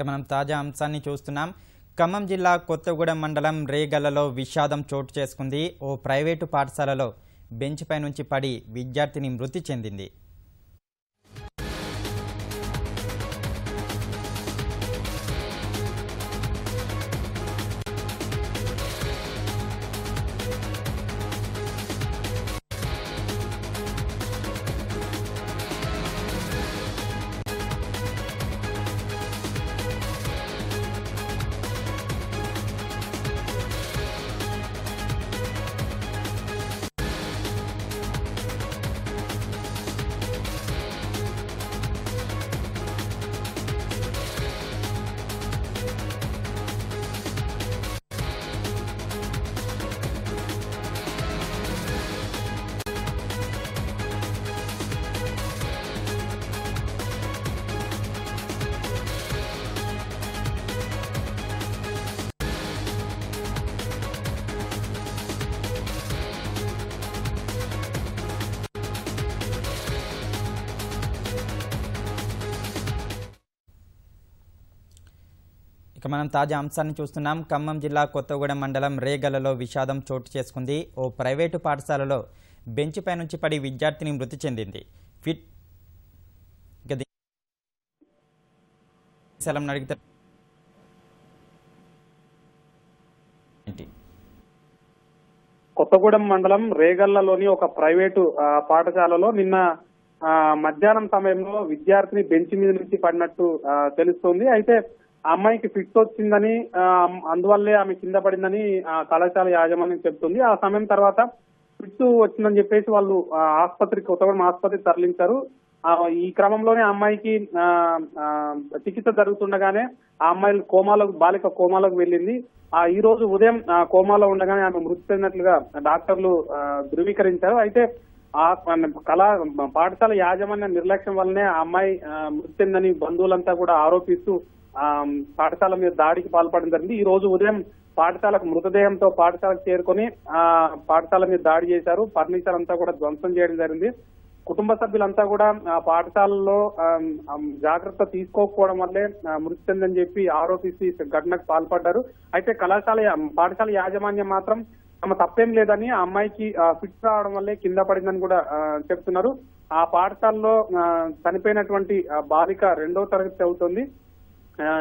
మనం తాజా అంశాన్ని చూస్తున్నాం. ఖమ్మం జిల్లా కొత్తగూడెం మండలం రేగల్లలో విషాదం చోటు చేసుకుంది. ఓ ప్రైవేటు పాఠశాలలో బెంచ్పై నుంచి పడి విద్యార్థిని మృతి చెందింది. మనం తాజా అంశాన్ని చూస్తున్నాం. ఖమ్మం జిల్లా కొత్తగూడెం మండలం రేగల్లలో విషాదం చోటు చేసుకుంది. ఓ ప్రైవేటు పాఠశాలలో బెంచ్పై నుంచి పడి విద్యార్థిని మృతి చెందింది. కొత్తగూడెం మండలం రేగల్లలోని ఒక ప్రైవేటు పాఠశాలలో నిన్న మధ్యాహ్నం సమయంలో విద్యార్థిని బెంచ్ మీద నుంచి పడినట్టు తెలుస్తోంది. అయితే ఆ అమ్మాయికి ఫిట్స్ వచ్చిందని, అందువల్లే ఆమె కింద పడిందని కళాశాల యాజమాన్యం చెప్తుంది. ఆ సమయం తర్వాత ఫిట్స్ వచ్చిందని చెప్పేసి వాళ్ళు కొత్తగూడెం ఆసుపత్రికి తరలించారు. ఈ క్రమంలోనే అమ్మాయికి చికిత్స జరుగుతుండగానే ఆ అమ్మాయి బాలిక కోమాలోకి వెళ్ళింది. ఈ రోజు ఉదయం కోమాలో ఉండగానే ఆమె మృతి చెందినట్లుగా డాక్టర్లు ధృవీకరించారు. అయితే పాఠశాల యాజమాన్య నిర్లక్ష్యం వల్లనే ఆ అమ్మాయి మృతి చెందని బంధువులంతా కూడా ఆరోపిస్తూ పాఠశాల మీద దాడికి పాల్పడడం జరిగింది. ఈ రోజు ఉదయం పాఠశాలకు మృతదేహంతో పాఠశాలకు చేరుకొని పాఠశాల మీద దాడి చేశారు. ఫర్నిచర్ అంతా కూడా ధ్వంసం చేయడం జరిగింది. కుటుంబ సభ్యులంతా కూడా పాఠశాలలో జాగ్రత్త తీసుకోకపోవడం వల్లే మృతి చెందని చెప్పి ఆరోపిస్తూ ఘటనకు పాల్పడ్డారు. అయితే పాఠశాల యాజమాన్యం మాత్రం తమ తప్పేం లేదని, ఆ అమ్మాయికి ఫిట్స్ రావడం వల్లే కింద పడిందని కూడా చెప్తున్నారు. ఆ పాఠశాలలో చనిపోయినటువంటి బాలిక 2వ తరగతి చదువుతోంది.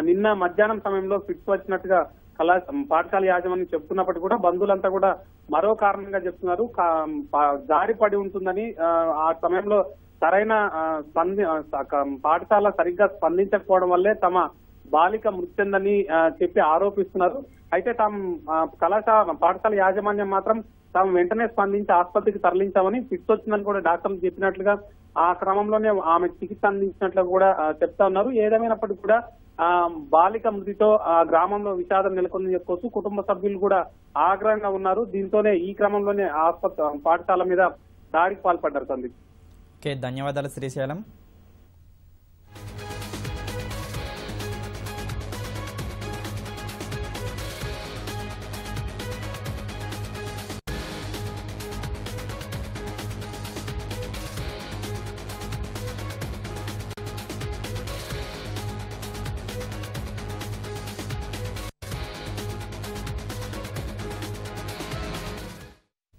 నిన్న మధ్యాహ్నం సమయంలో ఫిట్స్ వచ్చినట్టుగా పాఠశాల యాజమాన్యం చెప్తున్నప్పటికీ కూడా బంధువులంతా కూడా మరో కారణంగా చెప్తున్నారు. జారి పడి ఉంటుందని, ఆ సమయంలో సరైన పాఠశాల సరిగ్గా స్పందించకపోవడం వల్లే తమ బాలిక మృతి చెందని చెప్పి ఆరోపిస్తున్నారు. అయితే పాఠశాల యాజమాన్యం మాత్రం తాము వెంటనే స్పందించి ఆసుపత్రికి తరలించామని, ఫిట్స్ వచ్చిందని కూడా డాక్టర్లు చెప్పినట్లుగా ఆ క్రమంలోనే ఆమె చికిత్స అందించినట్లు కూడా చెప్తా ఉన్నారు. ఏదేమైనప్పటికీ కూడా బాలిక మృతితో గ్రామంలో విషాదం నెలకొందని చెప్పుకోవచ్చు. కుటుంబ సభ్యులు కూడా ఆగ్రహంగా ఉన్నారు. దీంతోనే ఈ క్రమంలోనే పాఠశాల మీద దాడికి పాల్పడ్డారు. ధన్యవాదాలు శ్రీశైలం.